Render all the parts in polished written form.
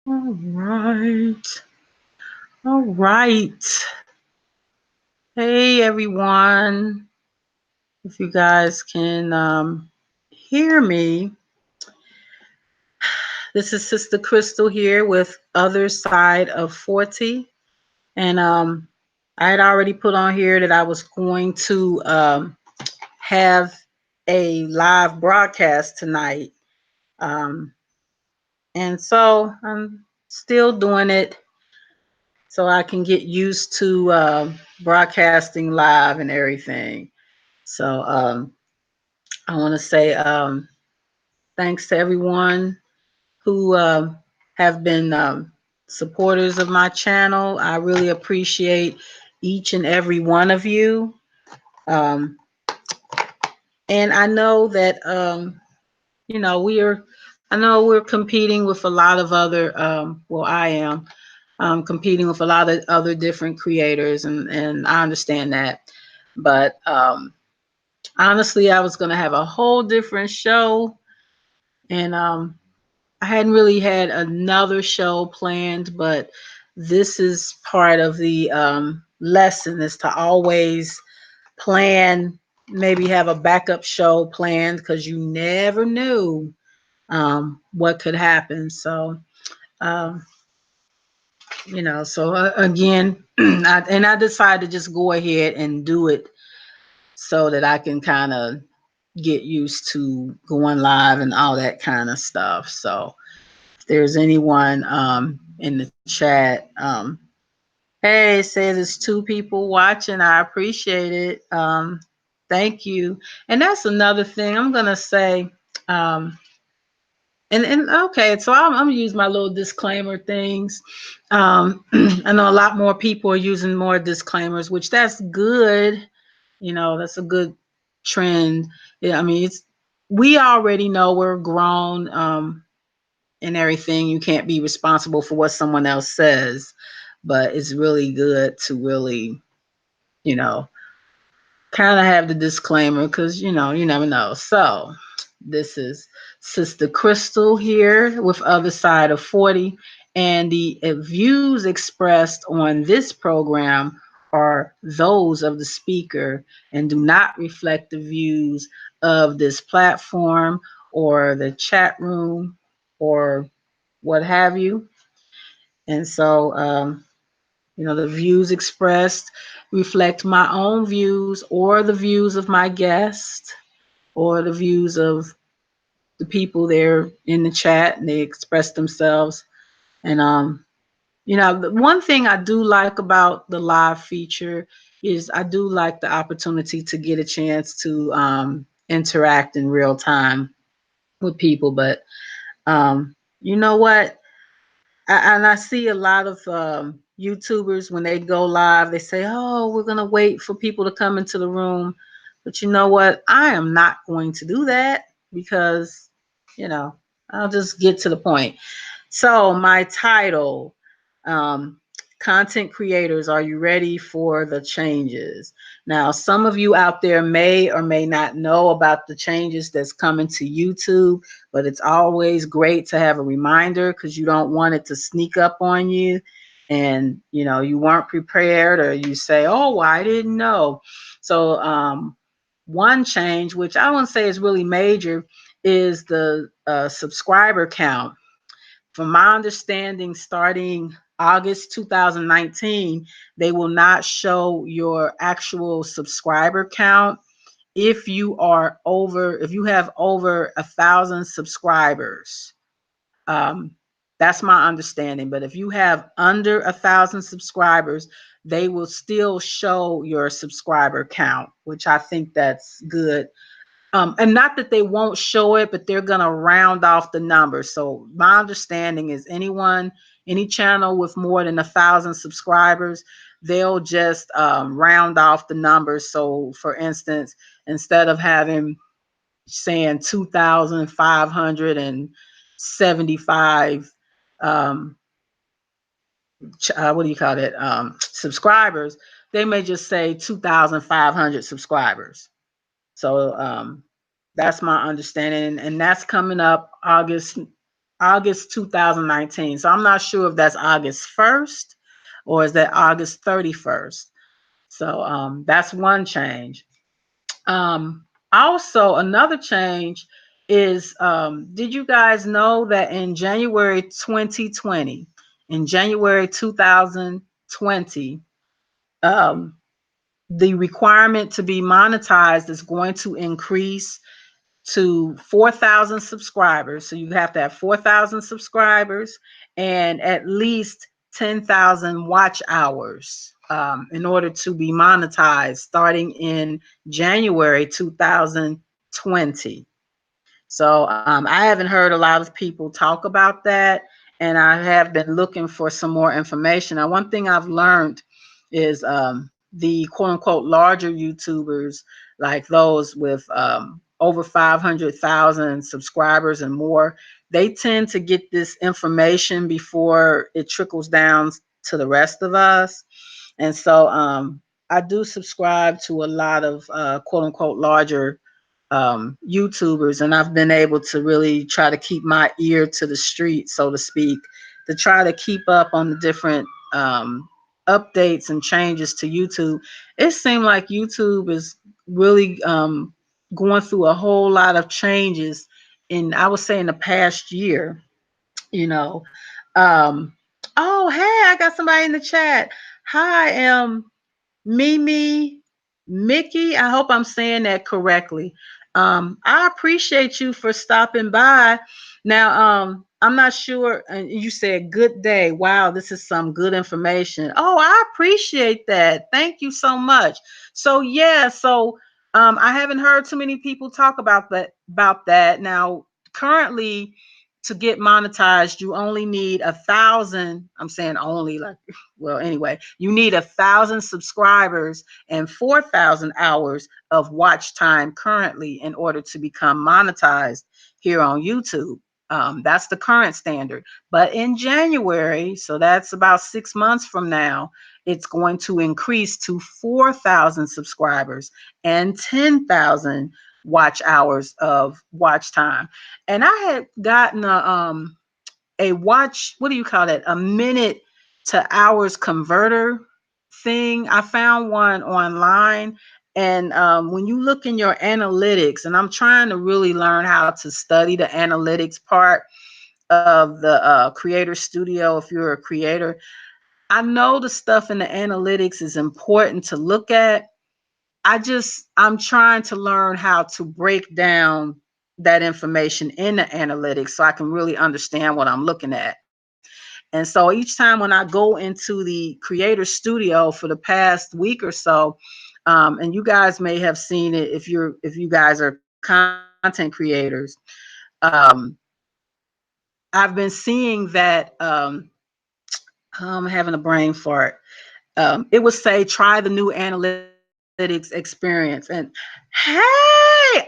All right. All right. Hey, everyone. If you guys can hear me, this is Sister Crystal here with Other Side of 40. And I had already put on here that I was going to have a live broadcast tonight. Um, and so I'm still doing it so I can get used to broadcasting live and everything. So I want to say thanks to everyone who have been supporters of my channel. I really appreciate each and every one of you. Um, and I know that I know we're competing with a lot of other. Well, I am competing with a lot of other different creators, and I understand that. But honestly, I was going to have a whole different show, and I hadn't really had another show planned, but this is part of the lesson is to always plan, maybe have a backup show planned because you never knew what could happen. So, um, again, I decided to just go ahead and do it so that I can kind of get used to going live and all that kind of stuff. So, if there's anyone in the chat, hey, it says it's two people watching. I appreciate it. Thank you. And that's another thing I'm gonna say. Um, and okay, so I'm gonna use my little disclaimer things. I know a lot more people are using more disclaimers, which that's good. That's a good trend. Yeah, I mean, we already know we're grown and everything. You can't be responsible for what someone else says, but it's really good to really, you know, kind of have the disclaimer because you never know. So this is Sister Crystal here with Other Side of 40, and the views expressed on this program are those of the speaker and do not reflect the views of this platform or the chat room or what have you. And so the views expressed reflect my own views or the views of my guest or the views of the people there in the chat, and they express themselves. And the one thing I do like about the live feature is I do like the opportunity to get a chance to interact in real time with people. But you know what? And I see a lot of YouTubers when they go live, they say, "Oh, we're gonna wait for people to come into the room." But you know what? I am not going to do that because, you know, I'll just get to the point. So my title, um, content creators, are you ready for the changes? Now, some of you out there may or may not know about the changes that's coming to YouTube, but it's always great to have a reminder because you don't want it to sneak up on you and you weren't prepared, or you say, "Oh, well, I didn't know." So one change, which I wouldn't say is really major, is the subscriber count. From my understanding, starting August 2019, they will not show your actual subscriber count if you have over 1,000 subscribers. Um, that's my understanding. But if you have under 1,000 subscribers, they will still show your subscriber count, which I think that's good. And not that they won't show it, but they're going to round off the numbers. So my understanding is any channel with more than 1,000 subscribers, they'll just round off the numbers. So for instance, instead of having saying 2,575 what do you call it, subscribers, they may just say 2,500 subscribers. So that's my understanding, and that's coming up August August 2019. So I'm not sure if that's August 1st or is that August 31st. So that's one change. Also, another change is did you guys know that in January 2020, in January 2020, um, the requirement to be monetized is going to increase to 4,000 subscribers. So you have to have 4,000 subscribers and at least 10,000 watch hours in order to be monetized starting in January 2020. So I haven't heard a lot of people talk about that, and I have been looking for some more information. Now, one thing I've learned is the quote unquote larger YouTubers, like those with over 500,000 subscribers and more, they tend to get this information before it trickles down to the rest of us. And so I do subscribe to a lot of quote unquote larger YouTubers, and I've been able to really try to keep my ear to the street, so to speak, to try to keep up on the different updates and changes to YouTube. It seemed like YouTube is really going through a whole lot of changes in, I would say, in the past year, you know. Um, oh, hey, I got somebody in the chat. Hi, Mimi, Mickey, I hope I'm saying that correctly. I appreciate you for stopping by. Now, I'm not sure, and you said good day. Wow, this is some good information. Oh, I appreciate that. Thank you so much. So yeah, so I haven't heard too many people talk about that. Now, currently, to get monetized, you only need 1,000. I'm saying only, like, well, anyway, you need 1,000 subscribers and 4,000 hours of watch time currently in order to become monetized here on YouTube. That's the current standard. But in January, so that's about 6 months from now, it's going to increase to 4,000 subscribers and 10,000 watch hours of watch time. And I had gotten a watch, what do you call it? A minute to hours converter thing. I found one online. And when you look in your analytics, and I'm trying to really learn how to study the analytics part of the Creator Studio, if you're a creator, I know the stuff in the analytics is important to look at. I'm trying to learn how to break down that information in the analytics so I can really understand what I'm looking at. And so each time when I go into the Creator Studio for the past week or so, and you guys may have seen it if you guys are content creators, um, I've been seeing that I'm having a brain fart. It would say try the new analytics experience, and hey,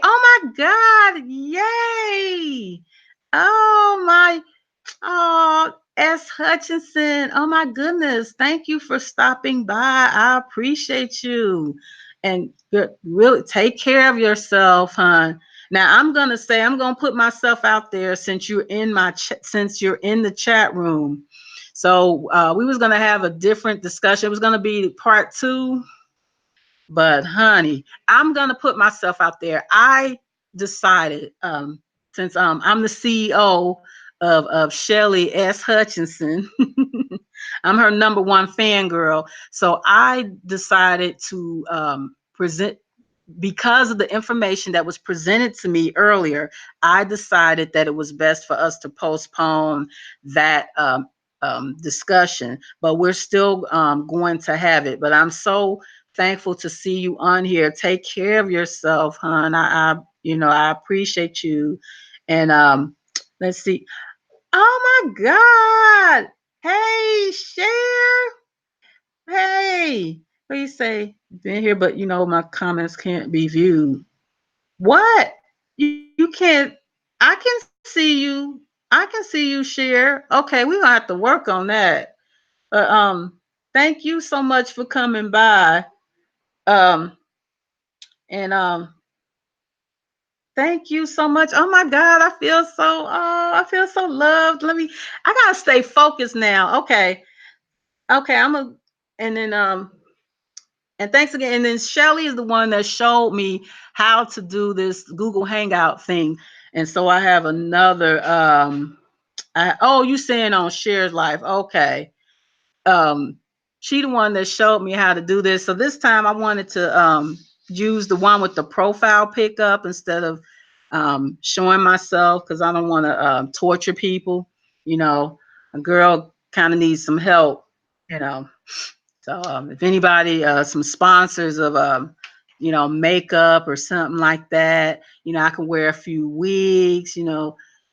oh my God, yay! Oh my, oh, S. Hutchinson. Oh my goodness. Thank you for stopping by. I appreciate you. And really take care of yourself, hon. Now I'm gonna put myself out there since you're in since you're in the chat room. So we was gonna have a different discussion. It was gonna be part two, but honey, I'm gonna put myself out there. I decided, since I'm the CEO of Shelly S. Hutchinson, I'm her number one fangirl. So I decided to present, because of the information that was presented to me earlier, I decided that it was best for us to postpone that discussion. But we're still going to have it. But I'm so thankful to see you on here. Take care of yourself, hon. I appreciate you. And let's see. Oh my God. Hey, share. Hey, please say been here, but my comments can't be viewed. What? You can't? I can see you. I can see you share. Okay, we're gonna have to work on that. But thank you so much for coming by. Um, and Thank you so much. Oh my God, I feel so loved. I gotta stay focused now. Okay. Okay, and then and thanks again. And then Shelly is the one that showed me how to do this Google Hangout thing. And so I have another oh, you saying on Shared Life. Okay. um she the one that showed me how to do this. So this time I wanted to use the one with the profile pickup instead of showing myself, because I don't want to torture people. You know, a girl kind of needs some help, you know. So if anybody, some sponsors of, makeup or something like that, I can wear a few wigs,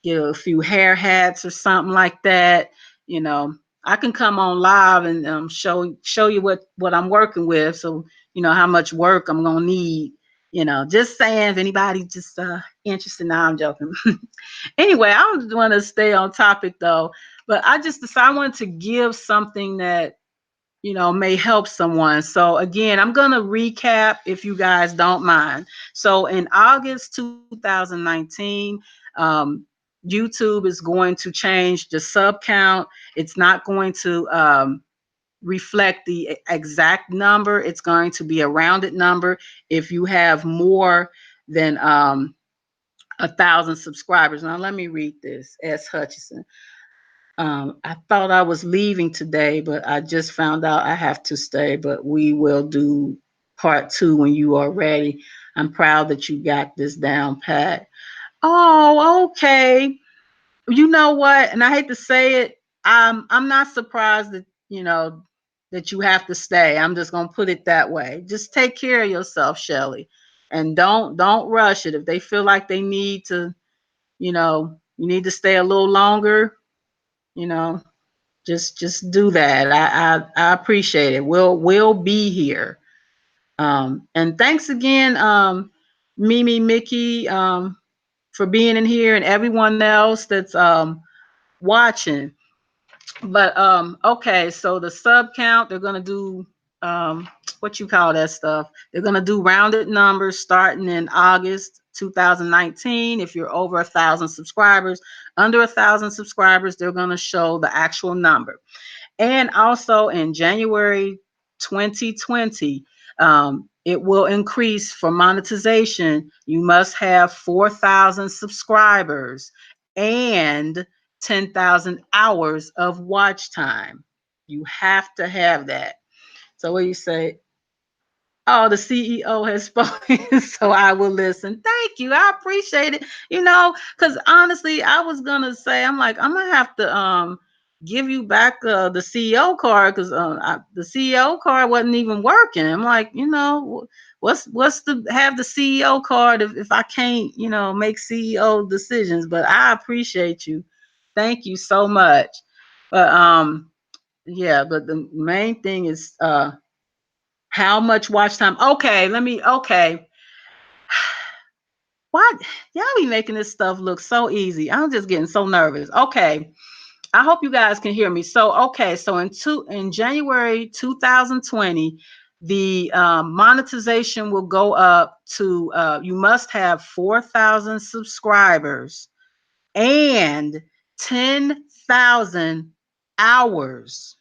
get a few hair hats or something like that. You know, I can come on live and show you what I'm working with, so you know how much work I'm gonna need. Just saying, if anybody just interested. Now I'm joking. Anyway, I want to stay on topic though, but I just decided I wanted to give something that may help someone. So again, I'm going to recap if you guys don't mind. So in August 2019, YouTube is going to change the sub count. It's not going to reflect the exact number. It's going to be a rounded number if you have more than 1,000 subscribers. Now let me read this. S. Hutchison. I thought I was leaving today, but I just found out I have to stay. But we will do part two when you are ready. I'm proud that you got this down pat. Oh, okay. You know what? And I hate to say it, I'm not surprised that that you have to stay. I'm just gonna put it that way. Just take care of yourself, Shelly, and don't rush it. If they feel like they need to, you need to stay a little longer. You know, just do that. I appreciate it. We'll be here. And thanks again, Mimi, Mickey, for being in here, and everyone else that's watching. But okay, so the sub count, they're gonna do what you call that stuff. They're gonna do rounded numbers starting in August 2019. If you're over 1,000 subscribers, under 1,000 subscribers, they're gonna show the actual number. And also in January 2020, it will increase for monetization. You must have 4,000 subscribers and 10,000 hours of watch time. You have to have that. So what do you say? Oh, the CEO has spoken, so I will listen. Thank you. I appreciate it. Because honestly, I was gonna say, I'm like, I'm gonna have to give you back the CEO card, because the CEO card wasn't even working. I'm like, what's the have the CEO card if I can't, make CEO decisions? But I appreciate you. Thank you so much. But yeah, but the main thing is how much watch time? Okay. What? Y'all be making this stuff look so easy. I'm just getting so nervous. Okay. I hope you guys can hear me. So, okay. So in January 2020, the monetization will go up to, you must have 4,000 subscribers and 10,000 hours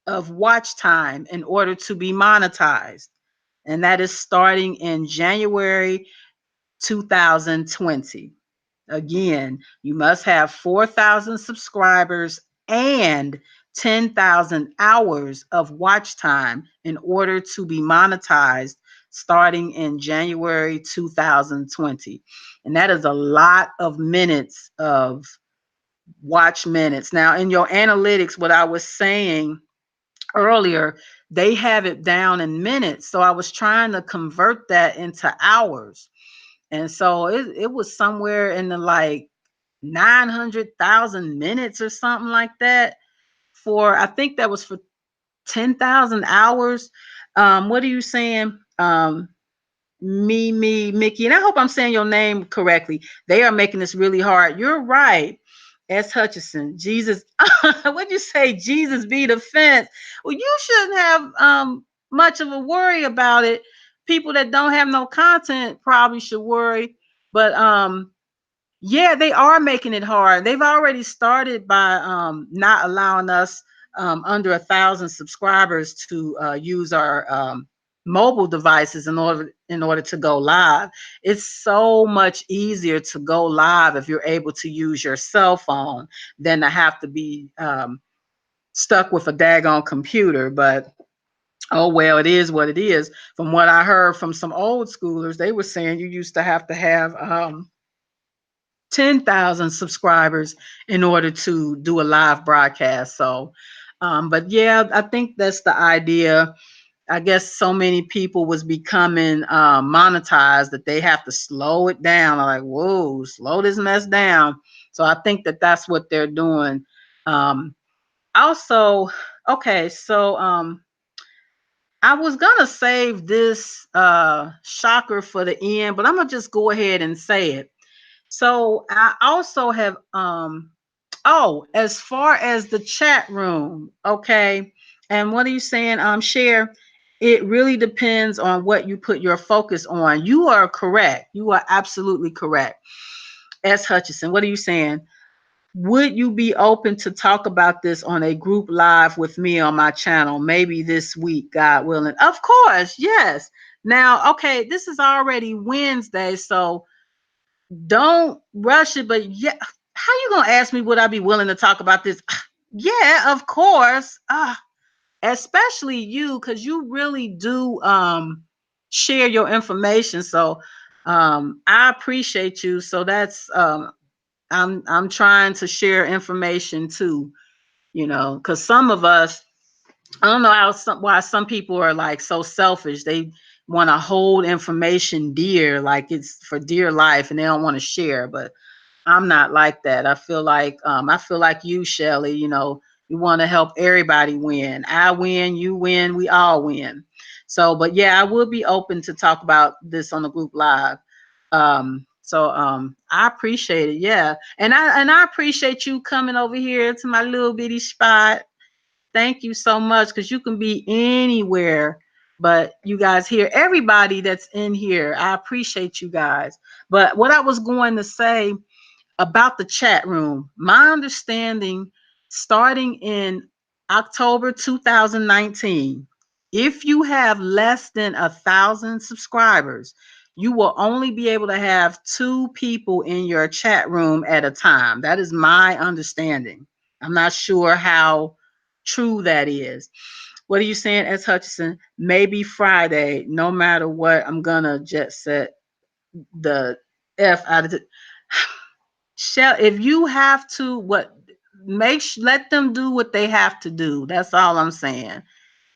of watch time in order to be monetized. And that is starting in January 2020. Again, you must have 4,000 subscribers and 10,000 hours of watch time in order to be monetized starting in January 2020. And that is a lot of minutes of watch minutes. Now, in your analytics, what I was saying earlier, they have it down in minutes. So I was trying to convert that into hours. And so it was somewhere in the like 900,000 minutes or something like that, I think that was for 10,000 hours. What are you saying? Mickey, and I hope I'm saying your name correctly. They are making this really hard. You're right. S. Hutchison, Jesus. What'd you say? Jesus be the fence. Well, you shouldn't have much of a worry about it. People that don't have no content probably should worry. But yeah, they are making it hard. They've already started by not allowing us under 1,000 subscribers to use our mobile devices in order to go live. It's so much easier to go live if you're able to use your cell phone than to have to be stuck with a daggone computer. But oh well, it is what it is. From what I heard from some old schoolers, they were saying you used to have 10,000 subscribers in order to do a live broadcast. So, but yeah, I think that's the idea. I guess so many people was becoming monetized that they have to slow it down. I'm like, whoa, slow this mess down. So I think that that's what they're doing. Um, Also, okay, so I was gonna save this shocker for the end, but I'm gonna just go ahead and say it. So I also have oh, as far as the chat room, okay. And what are you saying? Share. It really depends on what you put your focus on. You are correct. You are absolutely correct. S. Hutchison, what are you saying? Would you be open to talk about this on a group live with me on my channel, maybe this week, God willing? Of course, yes. Now, okay, this is already Wednesday, so don't rush it. But yeah, how you gonna ask me would I be willing to talk about this? Yeah, of course. Especially you, because you really do share your information. So I appreciate you. So that's I'm trying to share information too, because some of us, I don't know why some people are like so selfish. They want to hold information dear, like it's for dear life, and they don't want to share. But I'm not like that. I feel like you, Shelly. You want to help everybody win. I win, you win, we all win. So, but yeah, I will be open to talk about this on the group live. So I appreciate it. Yeah, and I appreciate you coming over here to my little bitty spot. Thank you so much, because you can be anywhere, but you guys here, everybody that's in here, I appreciate you guys. But what I was going to say about the chat room, my understanding, starting in October 2019, if you have less than 1,000 subscribers, you will only be able to have 2 people in your chat room at a time. That is my understanding. I'm not sure how true that is. What are you saying, S. Hutchison? Maybe Friday, no matter what, I'm gonna jet set the F out of it. If you have to, let them do what they have to do. That's all I'm saying.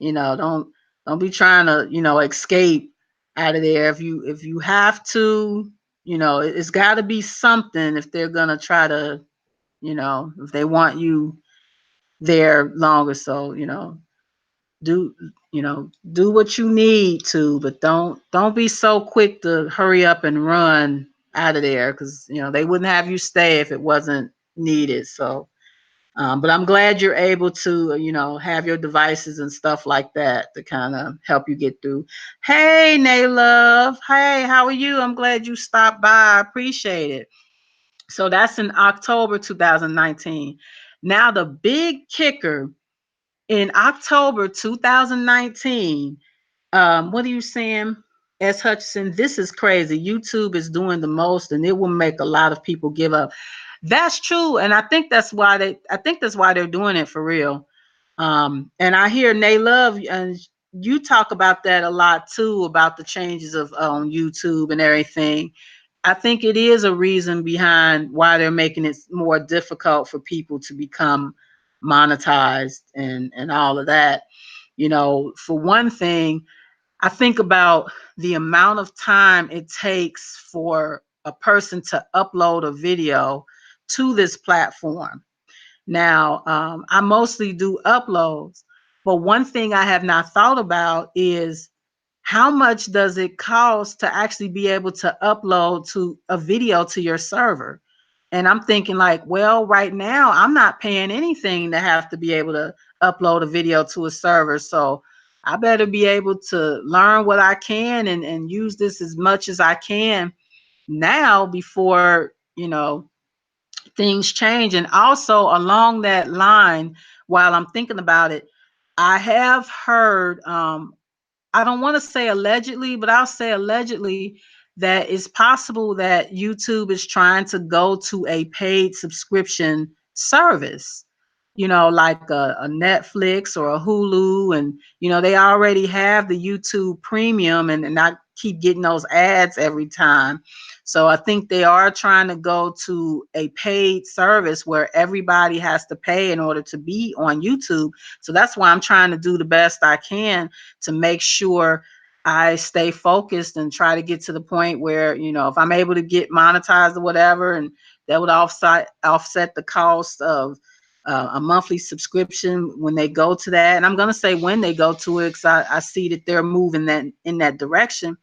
Don't be trying to, escape out of there. If you have to, it's got to be something if they're gonna try to, if they want you there longer. So, do do what you need to, but don't be so quick to hurry up and run out of there, because they wouldn't have you stay if it wasn't needed. So but I'm glad you're able to have your devices and stuff like that to kind of help you get through. Hey, Nay Love. Hey, how are you? I'm glad you stopped by. I appreciate it. So that's in October 2019. Now the big kicker, in October 2019, what are you saying, S. Hutchinson? This is crazy. YouTube is doing the most, and it will make a lot of people give up. That's true, and I think that's why they're doing it for real. And I hear Nay Love, and you talk about that a lot too, about the changes of YouTube and everything. I think it is a reason behind why they're making it more difficult for people to become monetized and all of that. For one thing, I think about the amount of time it takes for a person to upload a video to this platform. Now, I mostly do uploads, but one thing I have not thought about is how much does it cost to actually be able to upload to a video to your server? And I'm thinking like, well, right now I'm not paying anything to have to be able to upload a video to a server. So I better be able to learn what I can and use this as much as I can now before, things change. And also along that line, while I'm thinking about it, I have heard, I don't want to say allegedly, but I'll say allegedly, that it's possible that YouTube is trying to go to a paid subscription service, like a Netflix or a Hulu. And, they already have the YouTube premium, and I keep getting those ads every time. So I think they are trying to go to a paid service where everybody has to pay in order to be on YouTube. So that's why I'm trying to do the best I can to make sure I stay focused and try to get to the point where, if I'm able to get monetized or whatever, and that would offset the cost of a monthly subscription when they go to that. And I'm going to say when they go to it, because I see that they're moving that in that direction,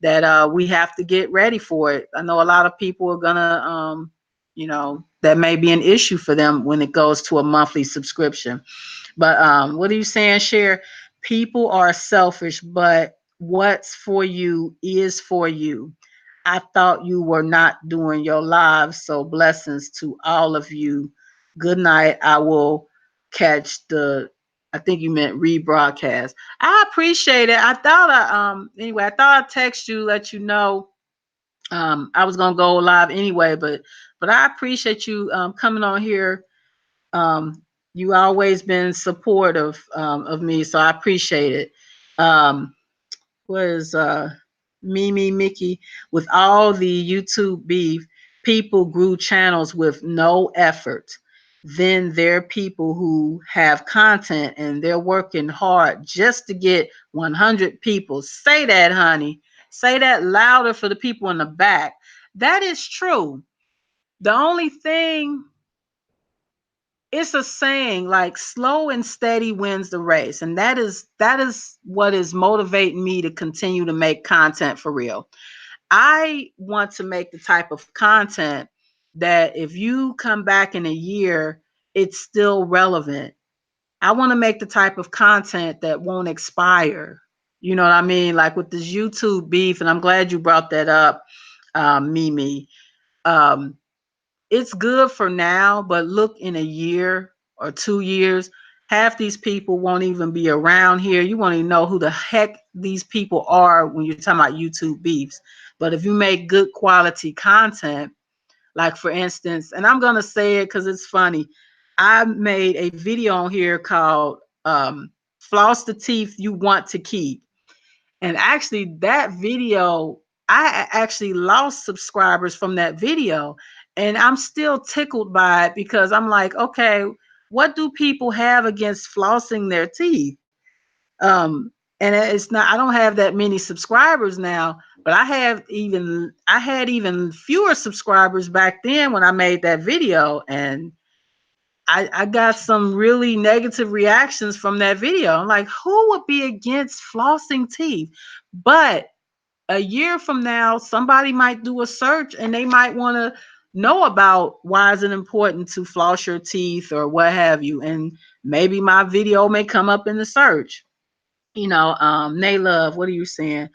that we have to get ready for it. I know a lot of people are going to, that may be an issue for them when it goes to a monthly subscription. But what are you saying, Cher? People are selfish, but what's for you is for you. I thought you were not doing your live, so blessings to all of you. Good night. I will catch I think you meant rebroadcast. I appreciate it. I thought anyway, I thought I'd text you, let you know. I was gonna go live anyway, but I appreciate you coming on here. You always been supportive of me, so I appreciate it. Um, what is Mimi Mickey? With all the YouTube beef, people grew channels with no effort. Then there are people who have content and they're working hard just to get 100 people. Say that, honey. Say that louder for the people in the back. That is true. The only thing, it's a saying like slow and steady wins the race, and that is what is motivating me to continue to make content for real. I want to make the type of content that if you come back in a year, it's still relevant. I want to make the type of content that won't expire. You know what I mean? Like with this YouTube beef, and I'm glad you brought that up, Mimi. um, it's good for now, but look, in a year or 2 years, half these people won't even be around here. You won't even know who the heck these people are when you're talking about YouTube beefs. But if you make good quality content, like for instance, and I'm gonna say it because it's funny, I made a video on here called "Floss the Teeth You Want to Keep." And actually, that video, I actually lost subscribers from that video. And I'm still tickled by it because I'm like, okay, what do people have against flossing their teeth? Um, and it's not, I don't have that many subscribers now, but I had even fewer subscribers back then when I made that video. And I got some really negative reactions from that video. I'm like, who would be against flossing teeth? But a year from now, somebody might do a search and they might want to know about why is it important to floss your teeth or what have you. And maybe my video may come up in the search. Nay Love, what are you saying?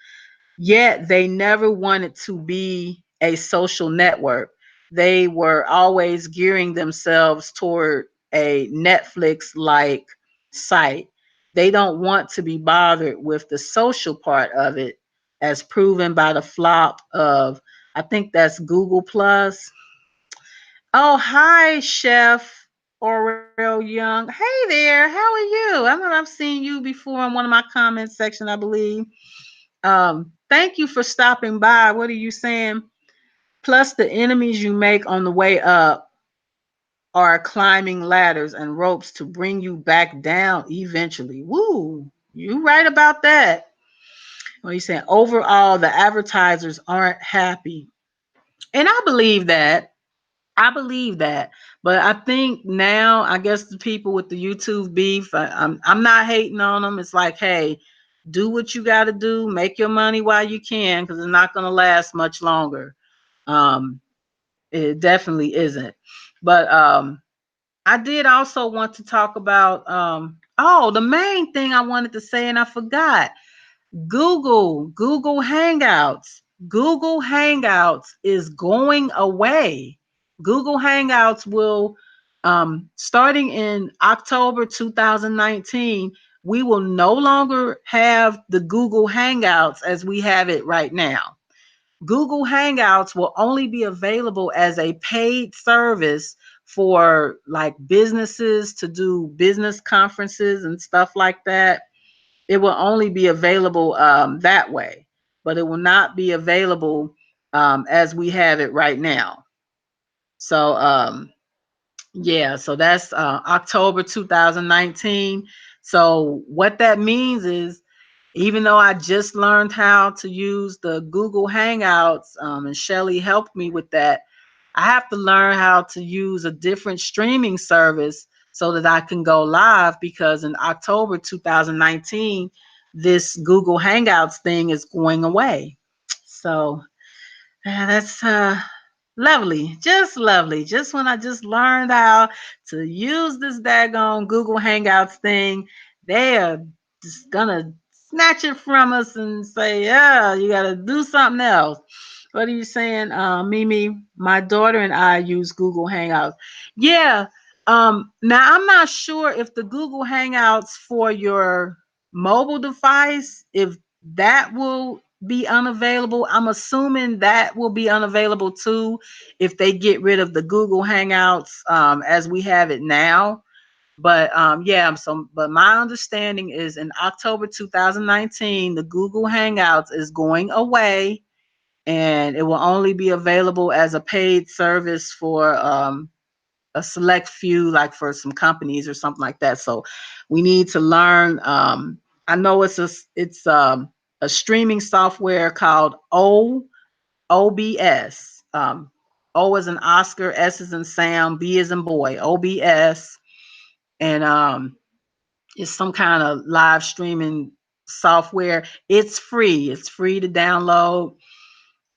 Yet they never wanted to be a social network. They were always gearing themselves toward a Netflix like site. They don't want to be bothered with the social part of it, as proven by the flop of, I think that's Google Plus. Oh, hi, Chef Orel Young. Hey there, how are you? I know I've seen you before in one of my comment section, I believe. Thank you for stopping by. What are you saying? Plus, the enemies you make on the way up are climbing ladders and ropes to bring you back down eventually. Woo, you right about that. What are you saying? Overall, the advertisers aren't happy. And I believe that. I believe that. But I think now, I guess the people with the YouTube beef, I'm not hating on them. It's like, hey, do what you got to do, make your money while you can, because it's not going to last much longer. Um, it definitely isn't. But I did also want to talk about, oh, the main thing I wanted to say, and I forgot. Google Hangouts. Google Hangouts is going away. Google Hangouts will, starting in October 2019, we will no longer have the Google Hangouts as we have it right now. Google Hangouts will only be available as a paid service for like businesses to do business conferences and stuff like that. It will only be available that way, but it will not be available as we have it right now. So yeah, so that's October 2019. So what that means is, even though I just learned how to use the Google Hangouts, and Shelly helped me with that, I have to learn how to use a different streaming service so that I can go live, because in October 2019, this Google Hangouts thing is going away. So that's lovely, just lovely. Just when I just learned how to use this daggone Google Hangouts thing, they are just gonna snatch it from us and say, "Yeah, you gotta do something else." What are you saying, Mimi? My daughter and I use Google Hangouts. Yeah. Now I'm not sure if the Google Hangouts for your mobile device, if that will be unavailable. I'm assuming that will be unavailable too if they get rid of the Google Hangouts as we have it now. But yeah, so but my understanding is in October 2019, the Google Hangouts is going away, and it will only be available as a paid service for a select few, like for some companies or something like that. So we need to learn. I know a streaming software called OBS. O is in Oscar, S is in Sam, B is in boy. OBS, and it's some kind of live streaming software. It's free. It's free to download.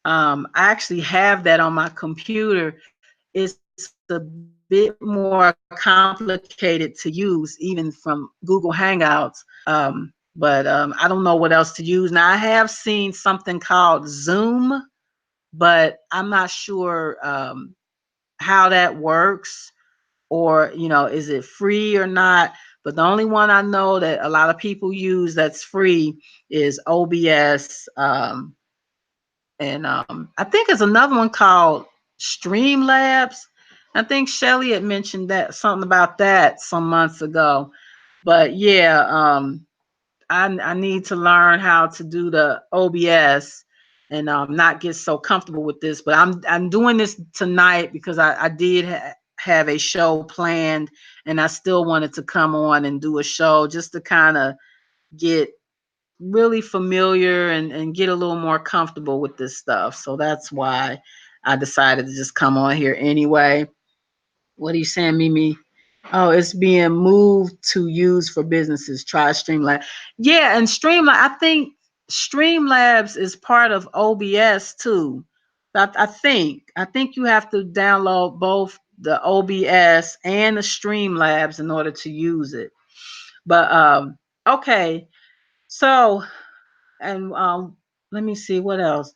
I actually have that on my computer. It's a bit more complicated to use, even from Google Hangouts. But I don't know what else to use. Now, I have seen something called Zoom, but I'm not sure how that works, or is it free or not. But the only one I know that a lot of people use that's free is OBS. And I think there's another one called Streamlabs. I think Shelly had mentioned that, something about that some months ago. But yeah, I need to learn how to do the OBS and not get so comfortable with this. But I'm doing this tonight because I did have a show planned, and I still wanted to come on and do a show just to kind of get really familiar and get a little more comfortable with this stuff. So that's why I decided to just come on here anyway. What are you saying, Mimi? Oh, it's being moved to use for businesses. Try Streamlabs. Yeah, and Streamlabs, I think Streamlabs is part of OBS too. I think you have to download both the OBS and the Streamlabs in order to use it. But okay. So, and let me see what else.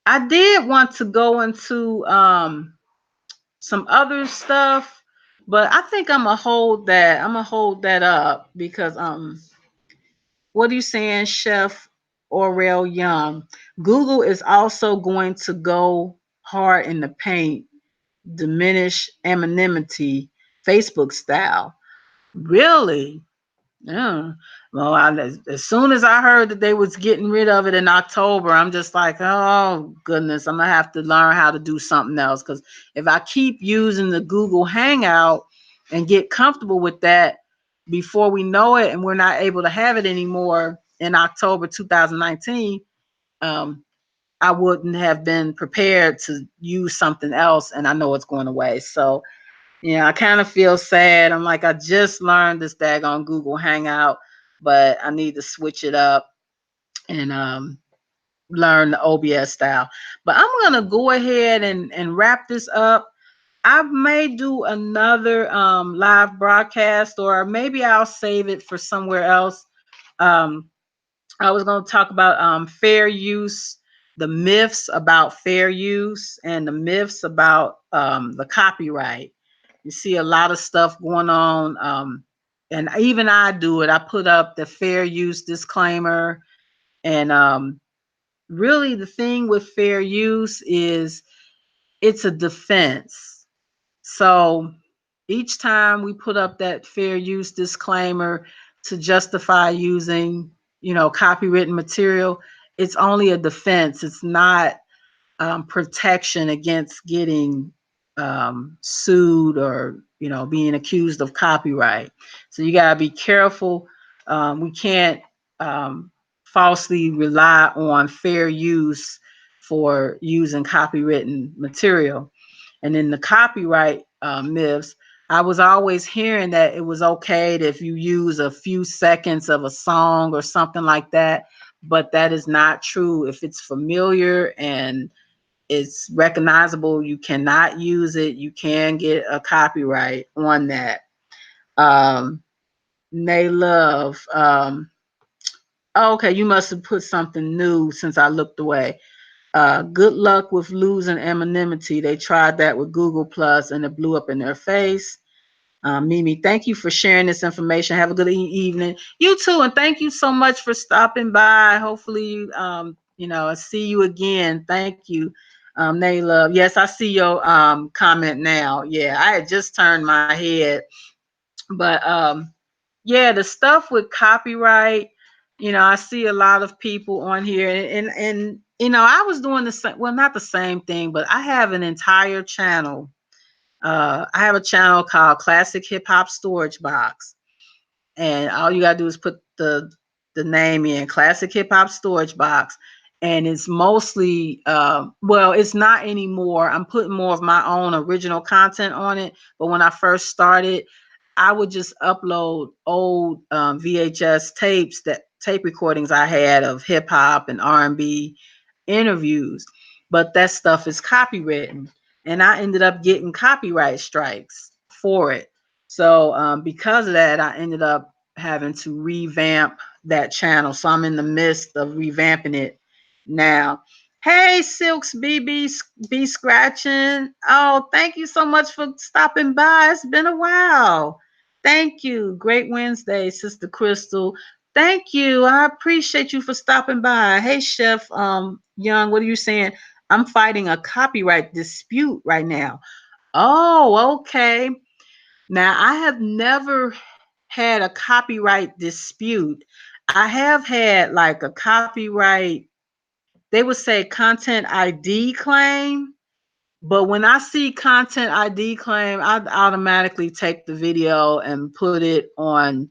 I did want to go into some other stuff, but I think I'm gonna hold that. I'm gonna hold that up because what are you saying, Chef Orel Young? Google is also going to go hard in the paint, diminish anonymity, Facebook style. Really? Yeah. Well, as soon as I heard that they was getting rid of it in October, I'm just like, oh goodness, I'm gonna have to learn how to do something else. Because if I keep using the Google Hangout and get comfortable with that, before we know it, and we're not able to have it anymore in October 2019, um, I wouldn't have been prepared to use something else, and I know it's going away. So yeah, I kind of feel sad. I'm like, I just learned this daggone Google Hangout, but I need to switch it up and learn the OBS style. But I'm gonna go ahead and wrap this up. I may do another live broadcast, or maybe I'll save it for somewhere else. Um, I was going to talk about fair use the myths about fair use and the myths about the copyright. You see a lot of stuff going on, and even I do it. I put up the fair use disclaimer, and really the thing with fair use is it's a defense. So each time we put up that fair use disclaimer to justify using, copywritten material, it's only a defense. It's not protection against getting sued or being accused of copyright. So you got to be careful. We can't falsely rely on fair use for using copywritten material. And in the copyright myths, I was always hearing that it was okay if you use a few seconds of a song or something like that, but that is not true. If it's familiar and it's recognizable, you cannot use it. You can get a copyright on that. Nay Love. Okay, you must have put something new since I looked away. Good luck with losing anonymity. They tried that with Google Plus and it blew up in their face. Mimi, thank you for sharing this information. Have a good evening. You too, and thank you so much for stopping by. Hopefully, I see you again. Thank you, Naylove. Yes, I see your comment now. Yeah, I had just turned my head, but yeah, the stuff with copyright. I see a lot of people on here, and I was doing the same. Well, not the same thing, but I have an entire channel. I have a channel called Classic Hip Hop Storage Box, and all you gotta do is put the name in Classic Hip Hop Storage Box, and it's mostly well, it's not anymore. I'm putting more of my own original content on it, but when I first started, I would just upload old VHS tapes, that tape recordings I had of hip hop and R&B interviews, but that stuff is copywritten, and I ended up getting copyright strikes for it. So because of that, I ended up having to revamp that channel. So I'm in the midst of revamping it now. Hey, Silks BB be scratching. Oh, thank you so much for stopping by. It's been a while. Thank you. Great Wednesday, SistahCrystal. Thank you. I appreciate you for stopping by. Hey, Chef Young, what are you saying? I'm fighting a copyright dispute right now. Oh, okay. Now, I have never had a copyright dispute. I have had like a copyright, they would say content ID claim. But when I see content ID claim, I automatically take the video and put it on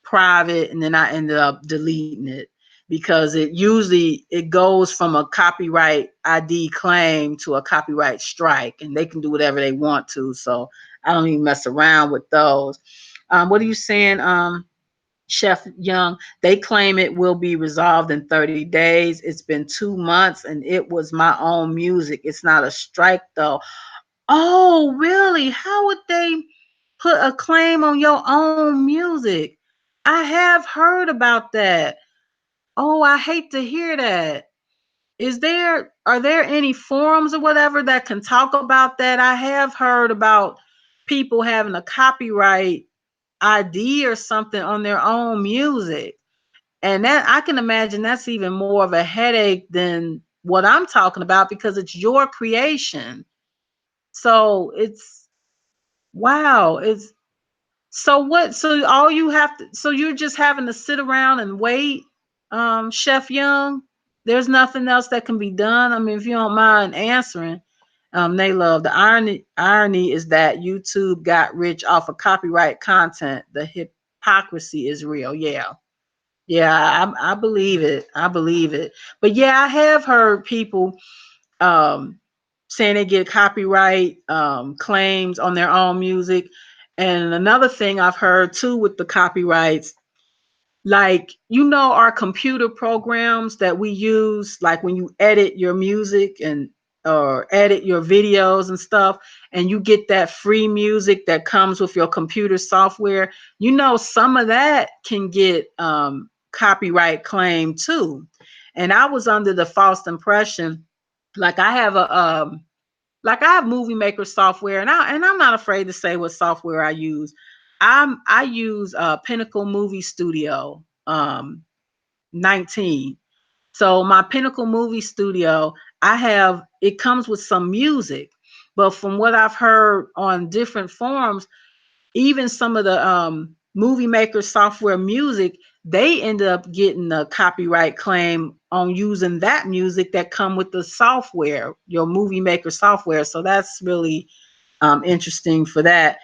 private, and then I ended up deleting it because it goes from a copyright ID claim to a copyright strike, and they can do whatever they want to. So I don't even mess around with those. What are you saying, Chef Young? They claim it will be resolved in 30 days. It's been 2 months, and it was my own music. It's not a strike though. Oh, really? How would they put a claim on your own music? I have heard about that. Oh, I hate to hear that. Are there any forums or whatever that can talk about that? I have heard about people having a copyright ID or something on their own music. And that, I can imagine that's even more of a headache than what I'm talking about because it's your creation. So it's wow. So all you have to, so you're just having to sit around and wait, Chef Young? There's nothing else that can be done. I mean, if you don't mind answering, they love the irony is that YouTube got rich off of copyright content. The hypocrisy is real. Yeah. Yeah, I believe it. I believe it. But yeah, I have heard people saying they get copyright claims on their own music. And another thing I've heard too with the copyrights, like, our computer programs that we use, like when you edit your music and or edit your videos and stuff, and you get that free music that comes with your computer software, some of that can get copyright claim too. And I was under the false impression, like I have a like I have movie maker software, and I'm not afraid to say what software I use. I use Pinnacle Movie Studio 19. So my Pinnacle Movie Studio, it comes with some music, but from what I've heard on different forums, even some of the movie maker software music, they end up getting a copyright claim on using that music that come with the software, your movie maker software. So that's really interesting for that.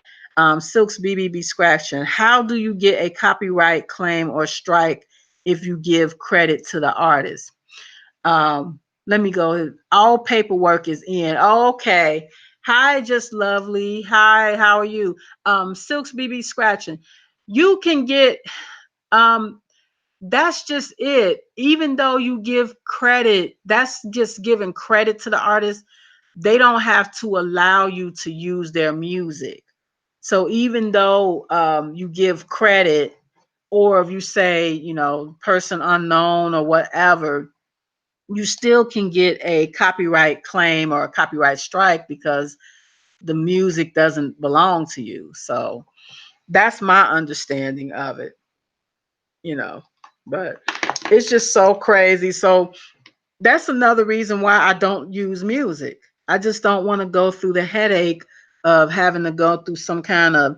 Silks BBB Scratching. How do you get a copyright claim or strike if you give credit to the artist? Let me go. All paperwork is in. Okay. Hi, Just Lovely. Hi, how are you? Silks BB Scratching. You can get that's just it. Even though you give credit, that's just giving credit to the artist. They don't have to allow you to use their music. So even though you give credit, or if you say, person unknown or whatever, you still can get a copyright claim or a copyright strike because the music doesn't belong to you. So that's my understanding of it, but it's just so crazy. So that's another reason why I don't use music. I just don't want to go through the headache of having to go through some kind of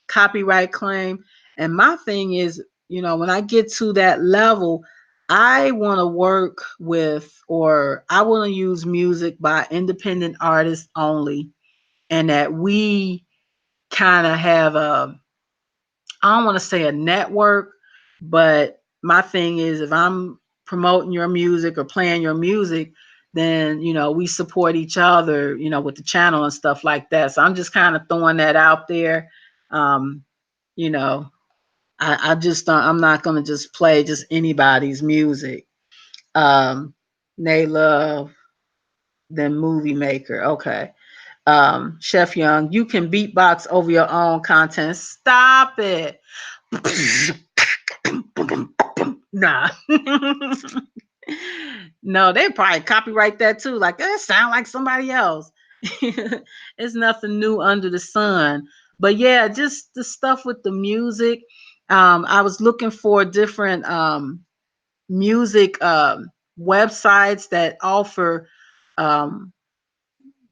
copyright claim. And my thing is, when I get to that level, I want to work with, or I want to use music by independent artists only, and that we kind of have I don't want to say a network, but my thing is, if I'm promoting your music or playing your music, then, we support each other, with the channel and stuff like that. So I'm just kind of throwing that out there. Um, you know, I just don't, I'm not going to just play just anybody's music. Nay Love, then Movie Maker. Okay. Chef Young, you can beatbox over your own content. Stop it. Nah. No, they probably copyright that too. Like, it sound like somebody else. It's nothing new under the sun. But yeah, just the stuff with the music. I was looking for different music websites that offer um,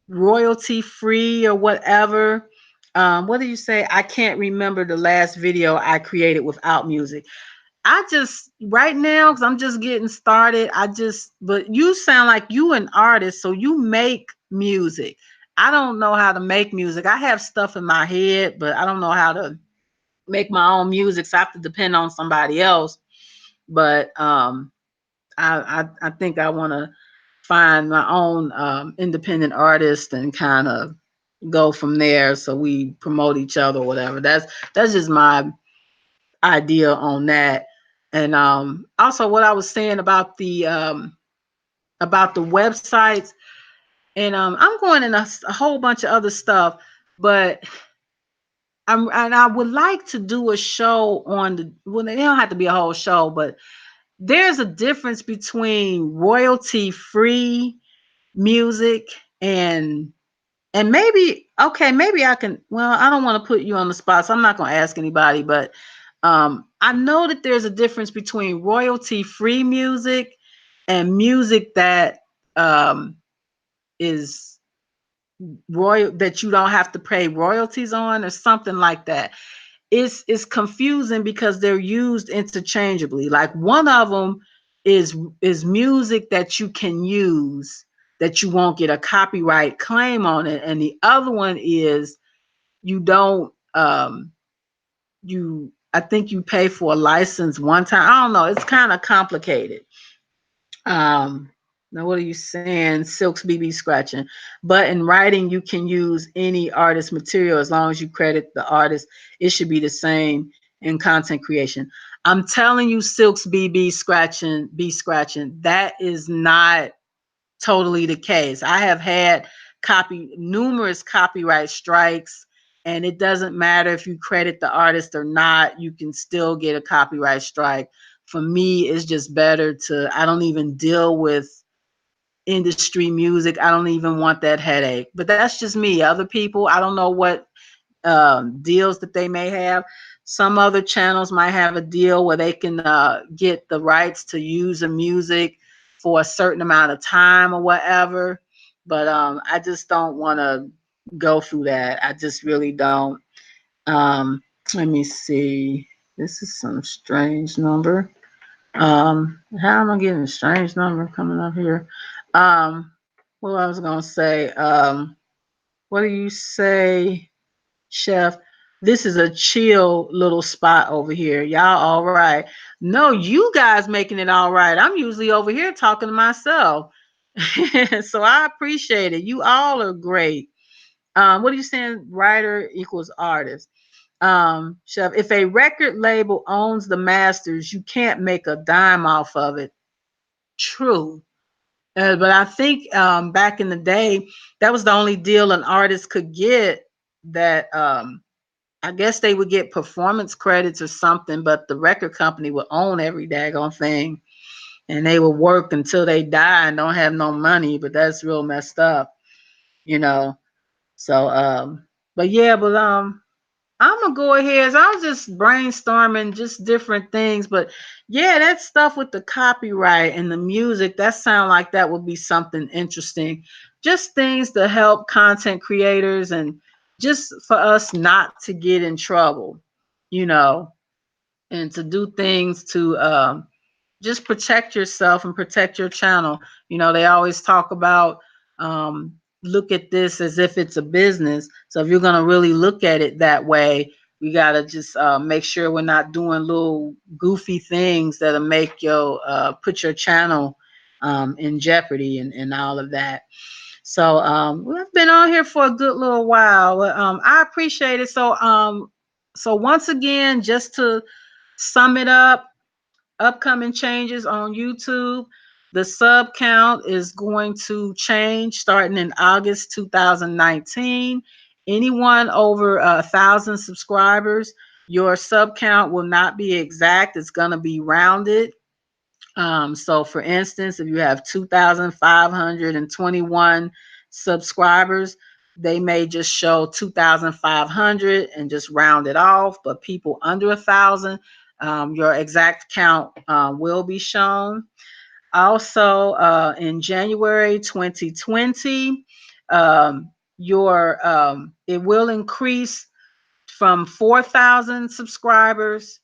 royalty free or whatever. What do you say? I can't remember the last video I created without music. I just right now, because I'm just getting started. But you sound like you an artist, so you make music. I don't know how to make music. I have stuff in my head, but I don't know how to make my own music. So I have to depend on somebody else. But I think I want to find my own independent artist and kind of go from there. So we promote each other or whatever. That's just my idea on that. And also what I was saying about the websites, and I'm going in a whole bunch of other stuff, but I would like to do a show on well, they don't have to be a whole show, but there's a difference between royalty free music and maybe, okay, maybe I can, well, I don't want to put you on the spot, so I'm not going to ask anybody, but I know that there's a difference between royalty free music and music that is that you don't have to pay royalties on or something like that. It's confusing because they're used interchangeably. Like one of them is music that you can use that you won't get a copyright claim on it, and the other one is you don't you I think you pay for a license one time. I don't know. It's kind of complicated. Now what are you saying? Silks BB Scratching. But in writing, you can use any artist material as long as you credit the artist. It should be the same in content creation. I'm telling you, Silks BB Scratching, be scratching. That is not totally the case. I have had numerous copyright strikes, and it doesn't matter if you credit the artist or not, you can still get a copyright strike. for me, it's just better to, I don't even deal with industry music. I don't even want that headache. But that's just me. Other people, I don't know what deals that they may have. Some other channels might have a deal where they can get the rights to use the music for a certain amount of time or whatever. But I just don't want to go through that. I just really don't. Let me see. This is some strange number. How am I getting a strange number coming up here? What I was gonna say. What do you say, Chef? This is a chill little spot over here. Y'all all right? No, you guys making it all right. I'm usually over here talking to myself. So I appreciate it. You all are great. What are you saying? Writer equals artist. Chef, if a record label owns the masters, you can't make a dime off of it. True. But I think back in the day, that was the only deal an artist could get, that I guess they would get performance credits or something, but the record company would own every daggone thing, and they would work until they die and don't have no money. But that's real messed up, you know. So but yeah, but I'm gonna go ahead. So I was just brainstorming just different things, but yeah, that stuff with the copyright and the music, that sound like that would be something interesting. Just things to help content creators and just for us not to get in trouble, you know, and to do things to just protect yourself and protect your channel. You know, they always talk about look at this as if it's a business. So if you're going to really look at it that way, we got to just make sure we're not doing little goofy things that'll make your put your channel in jeopardy and all of that. So we've been on here for a good little while. I appreciate it. So once again, just to sum it up, upcoming changes on YouTube. The sub count is going to change starting in August 2019. Anyone over 1,000 subscribers, your sub count will not be exact. It's going to be rounded. So for instance, if you have 2,521 subscribers, they may just show 2,500 and just round it off. But people under 1,000, your exact count will be shown. Also, in January 2020, your it will increase from 4,000 subscribers.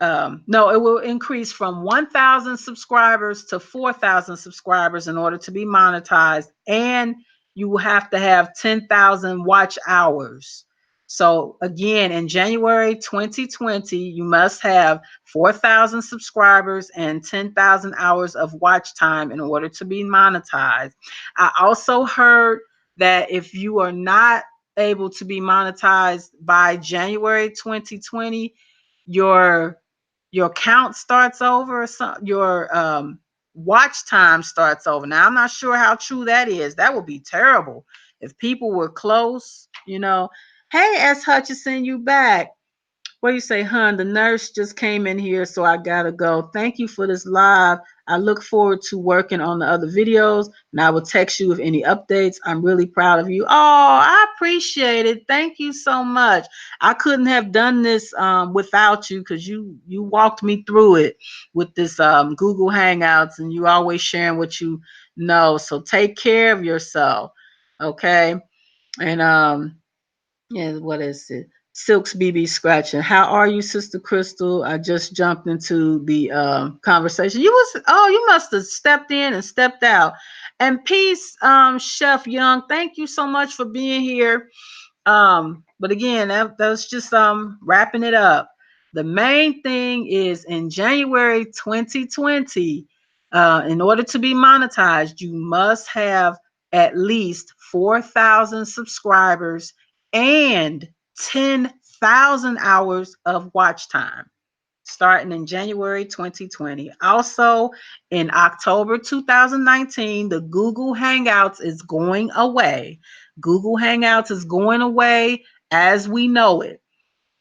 No, it will increase from 1,000 subscribers to 4,000 subscribers in order to be monetized, and you will have to have 10,000 watch hours. So again, in January 2020, you must have 4,000 subscribers and 10,000 hours of watch time in order to be monetized. I also heard that if you are not able to be monetized by January 2020, your count starts over, or your watch time starts over. Now, I'm not sure how true that is. That would be terrible if people were close, you know. Hey, S. Hutchison, you back. What do you say, hun? The nurse just came in here, so I gotta go. Thank you for this live. I look forward to working on the other videos, and I will text you with any updates. I'm really proud of you. Oh, I appreciate it. Thank you so much. I couldn't have done this without you, because you walked me through it with this Google Hangouts, and you always sharing what you know. So take care of yourself, okay? And yeah, what is it? Silks BB scratching. How are you, Sister Crystal? I just jumped into the conversation. You must have stepped in and stepped out. And peace, Chef Young. Thank you so much for being here. But again, that's just wrapping it up. The main thing is in January 2020, in order to be monetized, you must have at least 4,000 subscribers and 10,000 hours of watch time starting in January 2020. Also, in October 2019, the Google Hangouts is going away. Google Hangouts is going away as we know it.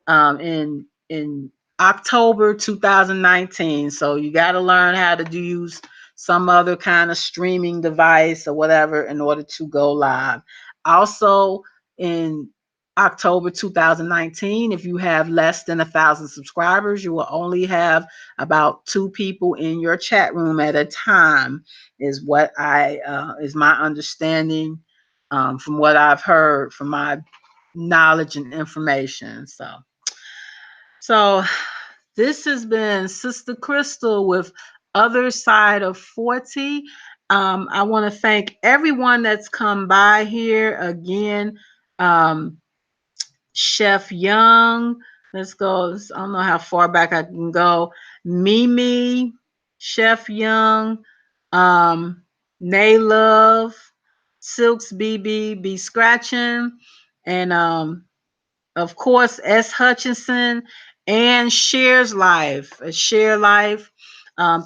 In October 2019. So you got to learn how to use some other kind of streaming device or whatever in order to go live. Also, in October 2019, if you have less than 1,000 subscribers, you will only have about 2 people in your chat room at a time, is what is my understanding, from what I've heard from my knowledge and information. So this has been Sister Crystal with Other Side of 40. I want to thank everyone that's come by here again. Um, Chef Young, let's go. I don't know how far back I can go. Mimi, Chef Young, um, Nay Love, Silks BB, Be Scratching, and of course, S. Hutchinson and Shares Life. Share Life.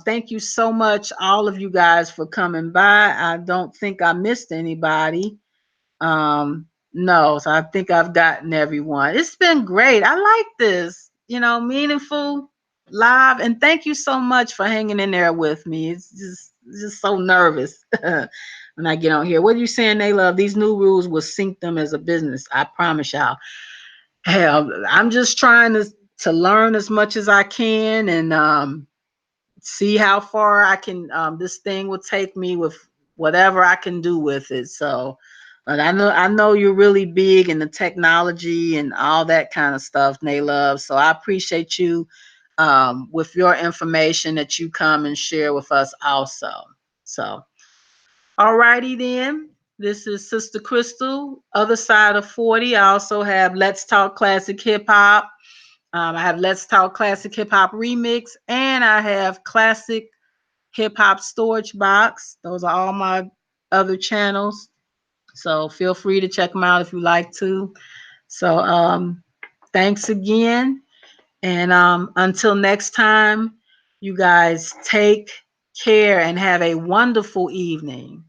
Thank you so much, all of you guys, for coming by. I don't think I missed anybody. No, so I think I've gotten everyone. It's been great. I like this, meaningful live. And thank you so much for hanging in there with me. It's just so nervous when I get on here. What are you saying, they love? These new rules will sink them as a business. I promise y'all. Hell, I'm just trying to learn as much as I can, and see how far I can. This thing will take me with whatever I can do with it. So, but I know you're really big in the technology and all that kind of stuff, Naylove. So I appreciate you, with your information that you come and share with us also. So, all righty then. This is Sister Crystal, Other Side of 40. I also have Let's Talk Classic Hip Hop. I have Let's Talk Classic Hip Hop Remix, and I have Classic Hip Hop Storage Box. Those are all my other channels. So feel free to check them out if you like to. So thanks again. And until next time, you guys take care and have a wonderful evening.